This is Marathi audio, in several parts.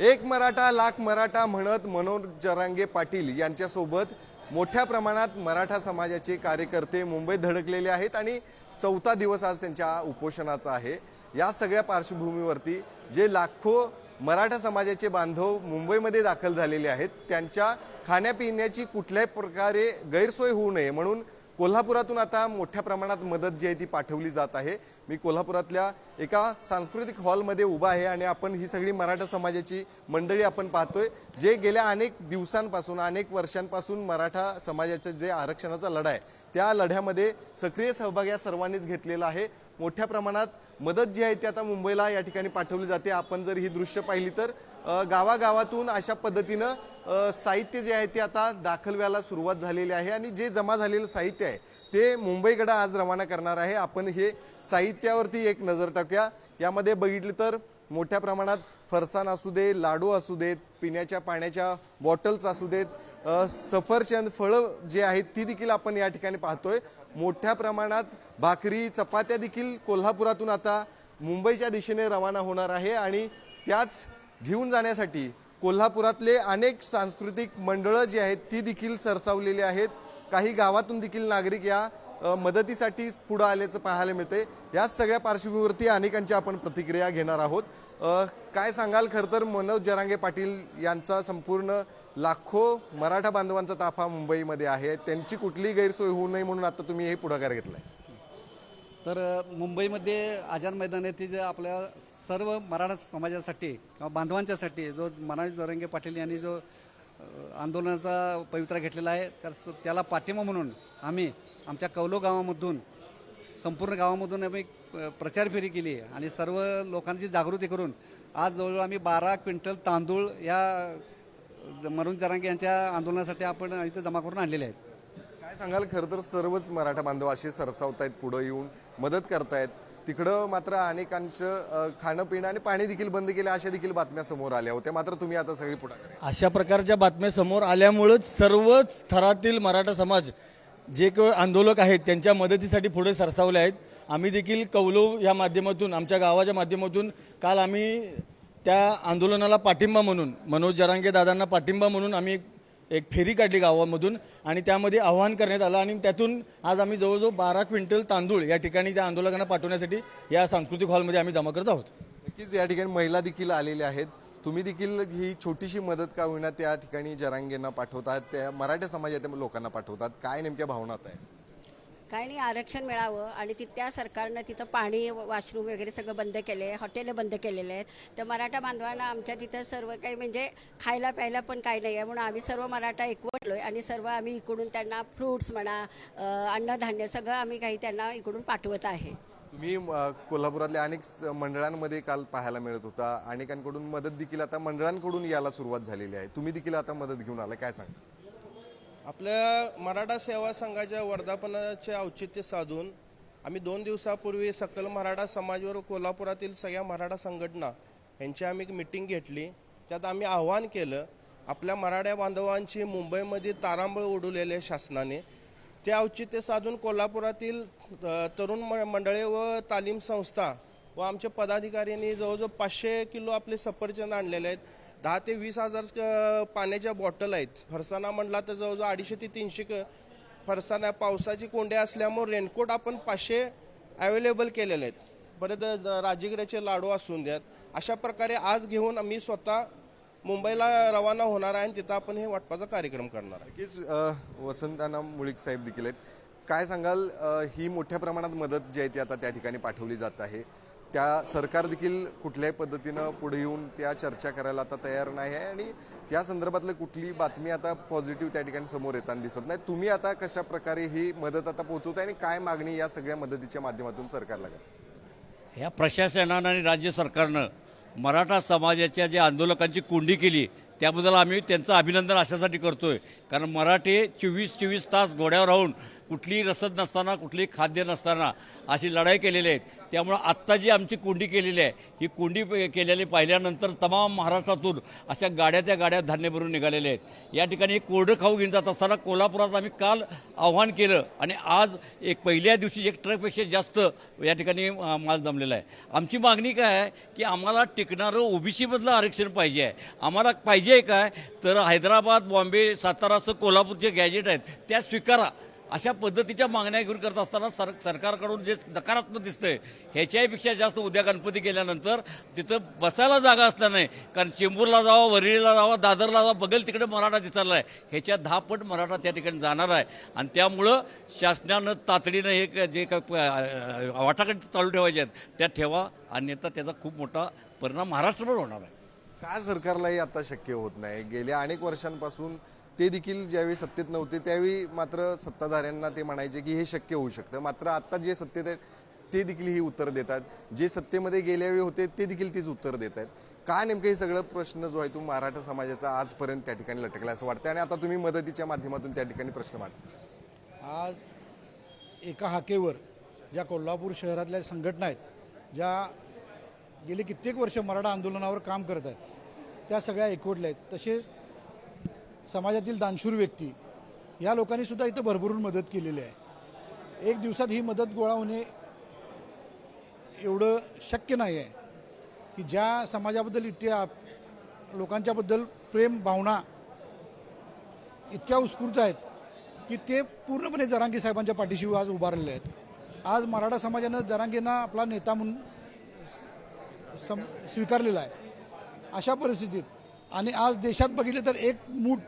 एक मराठा लाख मराठा म्हणत मनोज जरांगे पाटील यांच्यासोबत मोठ्या प्रमाणात मराठा समाजाचे कार्यकर्ते मुंबईत धडकलेले आहेत आणि चौथा दिवस आज त्यांच्या उपोषणाचा आहे। या सगळ्या पार्श्वभूमीवरती जे लाखो मराठा समाजाचे बांधव मुंबईमध्ये दाखल झालेले आहेत त्यांच्या खाण्यापिण्याची कुठल्याही प्रकारे गैरसोय होऊ नये म्हणून कोल्हापुरातून आता मोठ्या प्रमाणात मदत जी आहे ती पाठवली जात आहे। मी कोल्हापुरातल्या एका सांस्कृतिक हॉलमध्ये उभा आहे आणि आपण ही सगळी मराठा समाजाची मंडळी आपण पाहतोय जे गेल्या अनेक दिवसांपासून अनेक वर्षांपासून मराठा समाजाचा जे आरक्षणाचा लढा आहे त्या लढ्यामध्ये सक्रिय सहभाग या सर्वांनीच घेतलेला आहे। मोठ्या प्रमाणात मदत जी आहे ती आता मुंबईला या ठिकाणी पाठवली जाते। आपण जर ही दृश्य पाहिली तर गावागावातून अशा पद्धतीनं साहित्य जे आहे ते आता दाखल व्हायला सुरुवात झालेली आहे आणि जे जमा झालेलं साहित्य आहे ते मुंबईकडे आज रवाना करणार आहे। आपण हे साहित्यावरती एक नजर टाकूया। यामध्ये बघितलं तर मोठ्या प्रमाणात फरसाण असू दे, लाडू असू देत, पिण्याच्या पाण्याच्या बॉटल्स असू देत, सफरचंद फळं जे आहेत ती देखील आपण या ठिकाणी पाहतोय। मोठ्या प्रमाणात भाकरी चपात्या देखील कोल्हापुरातून आता मुंबईच्या दिशेने रवाना होणार आहे आणि त्याच घेऊन जाण्यासाठी कोल्हापुरातले अनेक सांस्कृतिक मंडळं जी आहेत ती देखील सरसावलेली आहेत। काही गावातून देखील नागरिक या मदतीसाठी पुढे आल्याचं पाहायला मिळते। या सगळ्या पार्श्वभूमीवरती अनेकांच्या आपण प्रतिक्रिया घेणार आहोत। काय सांगाल? खरं तर मनोज जरांगे पाटील यांचा संपूर्ण लाखो मराठा बांधवांचा ताफा मुंबईमध्ये आहे, त्यांची कुठलीही गैरसोय होऊ नये म्हणून आता तुम्ही हे पुढाकार घेतलाय। तर मुंबईमध्ये आझाद मैदान येथे जे आपल्या सर्व मराठा समाजासाठी किंवा बांधवांच्यासाठी जो मनोज जरांगे पाटील यांनी जो आंदोलनाचा पवित्रा घेतलेला आहे तर त्याला पाठिंबा म्हणून आम्ही आमच्या कौलो गावामधून संपूर्ण गावामधून आम्ही प्रचार फेरी केली आणि सर्व लोकांची जागृती करून आज जवळजवळ आम्ही 12 क्विंटल तांदूळ या मनोज जरांगे यांच्या आंदोलनासाठी आपण इथे जमा करून आणलेले आहेत। काय सांगाल? खरं तर सर्वच मराठा बांधव असे सरसावतायत, पुढे येऊन मदत करतायत। तिकडं मात्र अनेकांचं खाणं पिणं आणि पाणी देखील बंद केलं अशा देखील बातम्या समोर आल्या होत्या, मात्र तुम्ही आता सगळी पुढाकार अशा प्रकारच्या बातम्या समोर आल्यामुळेच सर्वच स्तरातील मराठा समाज जे काही आंदोलक आहेत त्यांच्या मदतीसाठी पुढे सरसावले आहेत। आम्ही देखील कौलो या माध्यमातून आमच्या गावाच्या माध्यमातून काल आम्ही त्या आंदोलनाला पाठिंबा म्हणून मनोज जरांगे दादांना पाठिंबा म्हणून आम्ही एक फेरी काढली गावामधून आणि त्यामध्ये आवाहन करण्यात आलं आणि त्यातून आज आम्ही जवळजवळ 12 क्विंटल तांदूळ या ठिकाणी त्या आंदोलकांना पाठवण्यासाठी या सांस्कृतिक हॉलमध्ये आम्ही जमा करत आहोत। नक्कीच या ठिकाणी महिला देखील आलेल्या आहेत। तुम्ही देखील ही छोटीशी मदत का होईना त्या ठिकाणी जरांगेंना पाठवतात, त्या मराठा समाजातील लोकांना पाठवतात, काय नेमक्या भावनात आहे? काय नाही, आरक्षण मिळावं आणि त्या सरकारनं तिथं पाणी वॉशरूम वगैरे सगळं बंद केले, हॉटेल बंद केलेले आहेत। तर मराठा बांधवांना आमच्या तिथं सर्व काही म्हणजे खायला प्यायला पण काही नाही आहे म्हणून आम्ही सर्व मराठा एकवटलोय आणि सर्व आम्ही इकडून त्यांना फ्रूट्स म्हणा अन्नधान्य सगळं आम्ही काही त्यांना इकडून पाठवत आहे। तुम्ही कोल्हापुरातल्या अनेक मंडळांमध्ये काल पाहायला मिळत होता, अनेकांकडून मदत देखील आता मंडळांकडून यायला सुरुवात झालेली आहे, तुम्ही देखील आता मदत घेऊन आला, काय सांगा? आपल्या मराठा सेवा संघाच्या वर्धापनाचे औचित्य साधून आम्ही 2 दिवसापूर्वी सकल मराठा समाजवर कोल्हापुरातील सगळ्या मराठा संघटना यांची आम्ही एक मीटिंग घेतली। त्यात आम्ही आव्हान केलं आपल्या मराठा बांधवांची मुंबईमध्ये तारांबळ उडवलेल्या शासनाने ते औचित्य साधून कोल्हापुरातील तरुण मंडळे व तालीम संस्था व आमच्या पदाधिकाऱ्यांनी जवळजवळ 500 किलो आपले सफरचंद आणलेले आहेत। 10 ते 20 हजार पाण्याच्या बॉटल आहेत। फरसाणा म्हणला तर जवळजवळ 250 ते 300 फरसाणा, पावसाची कोंड्या असल्यामुळे रेनकोट आपण 500 अवेलेबल केलेले आहेत। परत राजगिऱ्याचे लाडू असून द्यात। अशा प्रकारे आज घेऊन मी स्वतः मुंबईला रवाना होणार आहे आणि तिथं आपण हे वाटपाचा कार्यक्रम करणार आहे। नक्कीच वसंताना मुळीक साहेब देखील आहेत, काय सांगाल? ही मोठ्या प्रमाणात मदत जी आहे ती आता त्या ठिकाणी पाठवली जात आहे, त्या सरकार देखील कुठल्याही पद्धतीनं पुढे येऊन त्या चर्चा करायला आता तयार नाही आहे आणि या संदर्भातलं कुठली बातमी आता पॉझिटिव्ह त्या ठिकाणी समोर येताना दिसत नाही। तुम्ही आता कशा प्रकारे ही मदत आता पोहोचवताय आणि काय मागणी या सगळ्या मदतीच्या माध्यमातून सरकारला करते? ह्या प्रशासनानं आणि राज्य सरकारनं मराठा समाजाच्या ज्या आंदोलकांची कोंडी केली त्याबद्दल आम्ही त्यांचं अभिनंदन अशासाठी करतोय कारण मराठे 24 तास घोड्यावर राहून कुठलीही रसद नसताना, कुठलीही खाद्य नसताना अशी लढाई केलेली आहे. त्यामुळं आत्ता जी आमची कोंडी केलेली आहे, ही कोंडी केलेली पाहिल्यानंतर तमाम महाराष्ट्रातून अशा गाड्या त्या गाड्या धान्य भरून निघालेल्या आहेत. या ठिकाणी एक कोरडं खाऊ घेऊन जात असताना कोल्हापुरात आम्ही काल आव्हान केलं आणि आज एक पहिल्या दिवशी एक ट्रकपेक्षा जास्त या ठिकाणी माल जमलेला आहे. आमची मागणी काय आहे की आम्हाला टिकणारं ओबीसीमधलं आरक्षण पाहिजे आहे. आम्हाला पाहिजे आहे काय तर हैदराबाद, बॉम्बे, सातारा असं कोल्हापूरचे गॅजेट आहेत त्या स्वीकारा अशा पद्धतीच्या मागण्या घेऊन करत असताना सरकारकडून जे नकारात्मक दिसतंय ह्याच्यापेक्षा जास्त उद्या गणपती गेल्यानंतर तिथं बसायला जागा असणार नाही. कारण चेंबूरला जावा, वरळीला जावा, दादरला जावा, बगल तिकडे मराठा दिसायला आहे. ह्याच्या 10 पट मराठा त्या ठिकाणी जाणार आहे आणि त्यामुळं शासनानं तातडीनं हे जे काय वाटाघाटी चालू ठेवायचे आहेत त्या ठेवा, अन्यथा त्याचा खूप मोठा परिणाम महाराष्ट्रभर होणार आहे. का सरकारलाही आता शक्य होत नाही? गेल्या अनेक वर्षांपासून ते देखील ज्यावेळी सत्तेत नव्हते त्यावेळी मात्र सत्ताधाऱ्यांना ते म्हणायचे की हे शक्य होऊ शकतं. मात्र आता जे सत्तेत आहेत ते देखील ही उत्तर देतात. जे सत्तेमध्ये गेल्यावेळी होते ते देखील तीच उत्तर देत आहेत. का नेमकं हे सगळं प्रश्न जो आहे तो मराठा समाजाचा आजपर्यंत त्या ठिकाणी लटकला असं वाटतं आणि आता तुम्ही मदतीच्या माध्यमातून त्या ठिकाणी प्रश्न मांडता? आज एका हाकेवर ज्या कोल्हापूर शहरातल्या संघटना आहेत, ज्या गेली कित्येक वर्ष मराठा आंदोलनावर काम करत आहेत, त्या सगळ्या एकवटल्या आहेत. तसेच समाजातील दानशूर व्यक्ती या लोकांनी सुद्धा इथं भरभरून मदत केलेली आहे. एक दिवसात ही मदत गोळा होणे एवढं शक्य नाही आहे की ज्या समाजाबद्दल इतक्या लोकांच्याबद्दल प्रेम भावना इतक्या उत्स्फूर्त आहेत की ते पूर्णपणे जरांगे साहेबांच्या पाठीशी आज उभारलेले आहेत. आज मराठा समाजानं जरांगेंना आपला नेता म्हणून स्वीकारलेला आहे. अशा परिस्थितीत आणि आज देशात बघितलं तर एक मूठ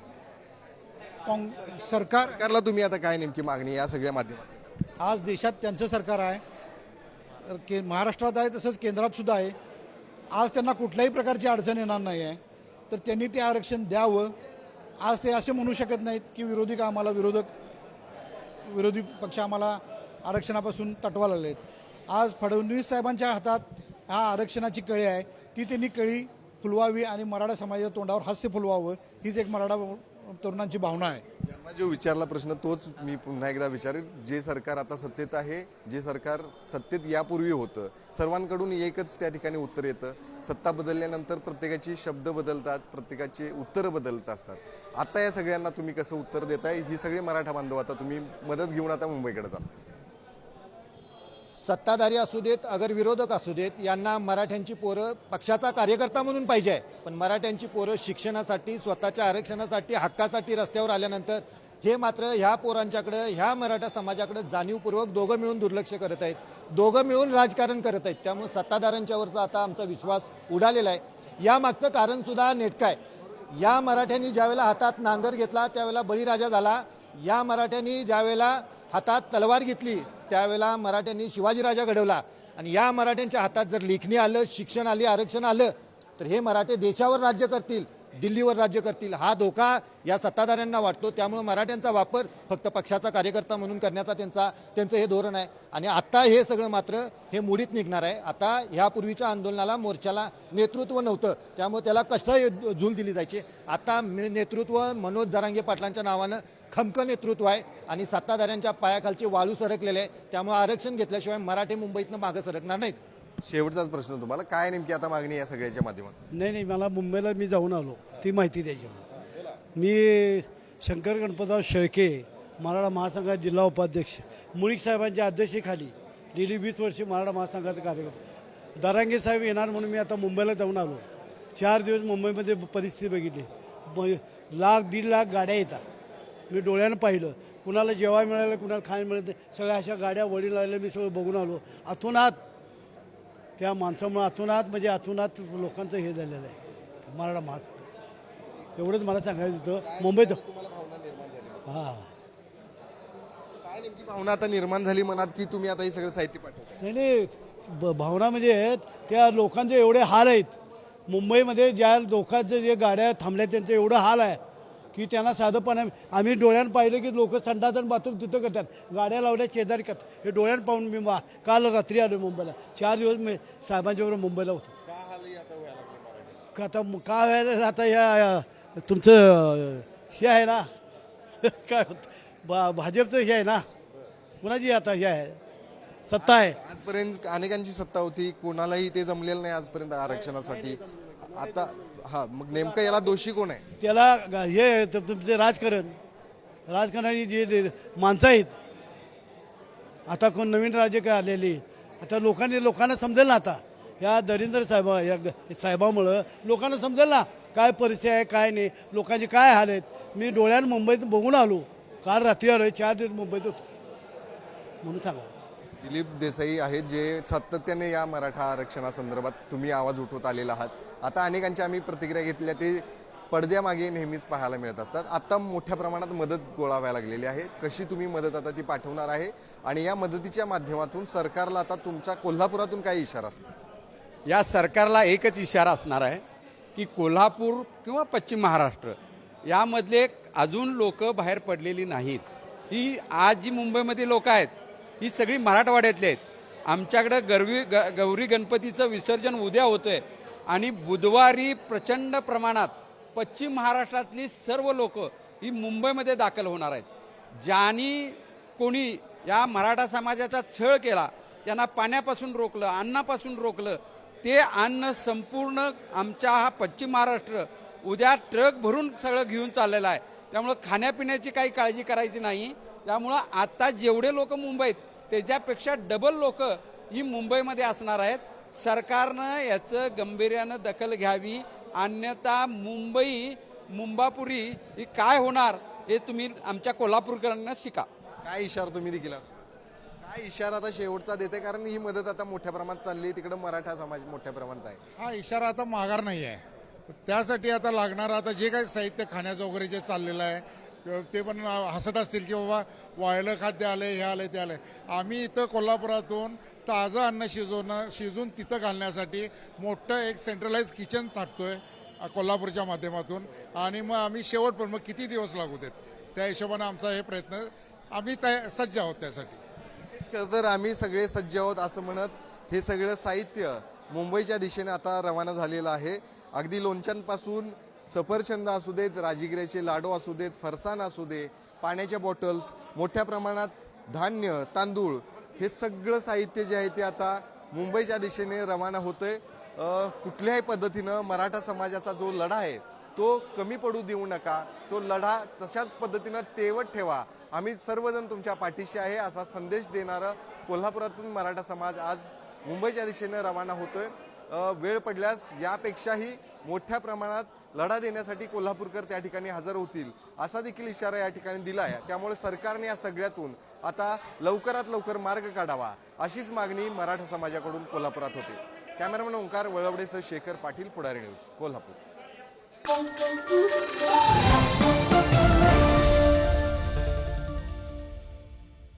सरकारला तुम्ही आता काय नेमकी मागणी या सगळ्या माध्यमात? आज देशात त्यांचं सरकार आहे, महाराष्ट्रात आहे, तसंच केंद्रात सुद्धा आहे. आज त्यांना कुठल्याही प्रकारची अडचण येणार नाही आहे, तर त्यांनी ते आरक्षण द्यावं. आज ते असे म्हणू शकत नाहीत की विरोधी पक्ष आम्हाला आरक्षणापासून तटवा लागले आहेत. आज फडणवीस साहेबांच्या हातात हा आरक्षणाची कळी आहे, ती त्यांनी कळी फुलवावी आणि मराठा समाजाच्या तोंडावर हास्य फुलवावं, हीच एक मराठा तरुणांची भावना आहे. यांना जो विचारला प्रश्न तोच मी पुन्हा एकदा विचारेल. जे सरकार आता सत्तेत आहे, जे सरकार सत्तेत यापूर्वी होतं, सर्वांकडून एकच त्या ठिकाणी उत्तर येतं. सत्ता बदलल्यानंतर प्रत्येकाची शब्द बदलतात, प्रत्येकाची उत्तरं बदलत असतात. आता या सगळ्यांना तुम्ही कसं उत्तर देताय? ही सगळे मराठा बांधव आता तुम्ही मदत घेऊन आता मुंबईकडे चालताय. सत्ताधारी असू देत अगर विरोधक असू देत, यांना मराठ्यांची पोरं पक्षाचा कार्यकर्ता म्हणून पाहिजे आहे. पण मराठ्यांची पोरं शिक्षणासाठी, स्वतःच्या आरक्षणासाठी, हक्कासाठी रस्त्यावर आल्यानंतर हे मात्र ह्या पोरांच्याकडं, ह्या मराठा समाजाकडे जाणीवपूर्वक दोघं मिळून दुर्लक्ष करत आहेत, दोघं मिळून राजकारण करत आहेत. त्यामुळे सत्ताधाऱ्यांच्यावरचा आता आमचा विश्वास उडालेला आहे. यामागचं कारणसुद्धा नेटकं आहे. या मराठ्यांनी ज्यावेळेला हातात नांगर घेतला त्यावेळेला बळीराजा झाला. या मराठ्यांनी ज्यावेळेला हातात तलवार घेतली त्यावेळेला मराठ्यांनी शिवाजीराजा घडवला. आणि या मराठ्यांच्या हातात जर लेखणी आलं, शिक्षण आली, आरक्षण आलं तर हे मराठे देशावर राज्य करतील, दिल्लीवर राज्य करतील. हा धोका या सत्ताधाऱ्यांना वाटतो. त्यामुळे मराठ्यांचा वापर फक्त पक्षाचा कार्यकर्ता म्हणून करण्याचा त्यांचं हे धोरण आहे. आणि आता हे सगळं मात्र हे मोडीत निघणार आहे. आता ह्यापूर्वीच्या आंदोलनाला, मोर्चाला नेतृत्व नव्हतं, त्यामुळे त्याला कष्ट झूल दिली जायची. आता नेतृत्व मनोज जरांगे पाटलांच्या नावानं खमकं नेतृत्व आहे आणि सत्ताधाऱ्यांच्या पायाखालचे वाळू सरकलेले आहे. त्यामुळे आरक्षण घेतल्याशिवाय मराठे मुंबईतनं मागं सरकणार नाहीत. शेवटचाच प्रश्न तुम्हाला, काय नेमकी आता मागणी या सगळ्याच्या माध्यमातून? नाही, मला मुंबईला मी जाऊन आलो, ती माहिती द्यायची. मी शंकर गणपतराव शेळके, मराठा महासंघाचे जिल्हा उपाध्यक्ष, मुळीक साहेबांच्या अध्यक्षतेखाली गेली 20 वर्षे मराठा महासंघाचे कार्यकर्ते. दरांगे साहेब येणार म्हणून मी आता मुंबईला जाऊन आलो. 4 दिवस मुंबईमध्ये परिस्थिती बघितली. 1,00,000-1.5 लाख गाड्या येतात. मी डोळ्यानं पाहिलं. कुणाला जेवायला मिळालं, कुणाला खायला मिळालं, सगळ्या अशा गाड्या वडील लागल्या. मी सगळं बघून आलो. अतोनात त्या माणसामुळे, अतोनात लोकांचं हे झालेलं आहे मराठा महासंघ. एवढंच मला सांगायचं होतं. मुंबईत हां, काय नेमकी भावना आता निर्माण झाली मनात की तुम्ही आता हे सगळं साहित्य पाठवताय? नाही, भावना म्हणजे त्या लोकांचे एवढे हाल आहेत मुंबईमध्ये. ज्या लोकांचे जे गाड्या थांबल्या त्यांचे एवढं हाल आहे की त्यांना साधंपणे, आम्ही डोळ्यानं पाहिलं की लोक संडास आणि बाथरूम तिथं करतात, गाड्या लावल्या शेजारी करतात. हे डोळ्यानं पाहून मी काल रात्री आलो मुंबईला. 4 दिवस मी साहेबांच्याबरोबर मुंबईला होतो. आता काय व्हायला, आता या तुमचं हे आहे ना काय भाजपचं हे आहे ना, कुणाची आता हे आहे सत्ता आहे. आजपर्यंत अनेकांची सत्ता होती, कोणालाही ते जमलेलं नाही आजपर्यंत आरक्षणासाठी. आता हा मग नेमकं याला दोषी कोण आहे? त्याला हे तुमचे राजकारणाची जे माणसं आहेत, आता कोण नवीन राज्य काय आलेली, आता लोकांना समजेल ना, आता या दरिंद्र साहेबामुळं लोकांना समजेल ना काय परिस्थिती आहे काय नाही, लोकांचे काय हाल आहेत. मी डोळ्यानं मुंबईत बघून आलो, काल रात्री आलो, 4 दिवस मुंबईत होतो म्हणून सांगा. दिलीप देसाई आहेत जे सातत्याने या मराठा आरक्षणासंदर्भात तुम्ही आवाज उठवत आलेला आहात. आता अनेकांच्या आम्ही प्रतिक्रिया घेतल्या, ते पडद्यामागे नेहमीच पाहायला मिळत असतात. आता मोठ्या प्रमाणात मदत गोळा व्हायला लागलेली आहे. कशी तुम्ही मदत आता ती पाठवणार आहे आणि या मदतीच्या माध्यमातून सरकारला आता तुमच्या कोल्हापुरातून काय इशारा असणार? या सरकारला एकच इशारा असणार आहे की कोल्हापूर किंवा पश्चिम महाराष्ट्र यामधले अजून लोक बाहेर पडलेली नाहीत. ही आज जी मुंबईमध्ये लोक आहेत ही सगळी मराठवाड्यातली आहेत. आमच्याकडं गौरी गणपतीचं विसर्जन उद्या होतंय आणि बुधवारी प्रचंड प्रमाणात पश्चिम महाराष्ट्रातली सर्व लोक ही मुंबईमध्ये दाखल होणार आहेत. ज्यांनी कोणी या मराठा समाजाचा छळ केला, त्यांना पाण्यापासून रोखलं, अन्नापासून रोखलं, ते अन्न संपूर्ण आमच्या हा पश्चिम महाराष्ट्र उद्या ट्रक भरून सगळं घेऊन चाललेलं आहे. त्यामुळं खाण्यापिण्याची काही काळजी करायची नाही. त्यामुळं आता जेवढे लोक मुंबईत त्याच्यापेक्षा डबल लोक ही मुंबईमध्ये असणार आहेत. सरकारनं याचं गांभीर्यानं दखल घ्यावी, अन्यथा मुंबापुरी ही काय होणार हे तुम्ही आमच्या कोल्हापूरकरांना शिका. काय इशारा तुम्ही देखील काय इशारा आता शेवटचा देते, कारण ही मदत आता मोठ्या प्रमाणात चालली, तिकडे मराठा समाज मोठ्या प्रमाणात आहे. हा इशारा आता माघार नाही आहे. त्यासाठी आता लागणार आता जे काही साहित्य खाण्याचं वगैरे जे चाललेलं आहे ते पण हसत असतील की बाबा वाळलं खाद्य आले, हे आले ते आले. आम्ही इथं कोल्हापुरातून ताजं अन्न शिजून तिथं घालण्यासाठी मोठं एक सेंट्रलाइज किचन टाकतोय कोल्हापूरच्या माध्यमातून. आणि मग आम्ही शेवटपर्यंत मग किती दिवस लागू देत त्या हिशोबाने आमचा हे प्रयत्न आम्ही सज्ज आहोत त्यासाठी. खरं तर आम्ही सगळे सज्ज आहोत असं म्हणत हे सगळं साहित्य मुंबईच्या दिशेने आता रवाना झालेलं आहे. अगदी लोणच्यांपासून सफरचंद असू देत, राजगिऱ्याचे लाडू असू देत, फरसाण असू दे, पाण्याच्या बॉटल्स, मोठ्या प्रमाणात धान्य, तांदूळ, हे सगळं साहित्य जे आहे ते आता मुंबईच्या दिशेने रवाना होतंय. कुठल्याही पद्धतीनं मराठा समाजाचा जो लढा आहे तो कमी पडू देऊ नका, तो लढा तशाच पद्धतीनं तेवत ठेवा. आम्ही सर्वजण तुमच्या पाठीशी आहे असा संदेश देणारं कोल्हापुरातून मराठा समाज आज मुंबईच्या दिशेने रवाना होतोय. वेळ पडल्यास यापेक्षाही मोठ्या प्रमाणात लढा देण्यासाठी कोल्हापूरकर त्या ठिकाणी हजर होतील असा देखील इशारा या ठिकाणी दिला आहे. त्यामुळे सरकारने या सगळ्यातून आता लवकरात लवकर मार्ग काढावा अशीच मागणी मराठा समाजाकडून कोल्हापुरात होते. कॅमेरामॅन ओंकार वळवडेसह शेखर पाटील, पुढारी न्यूज, कोल्हापूर.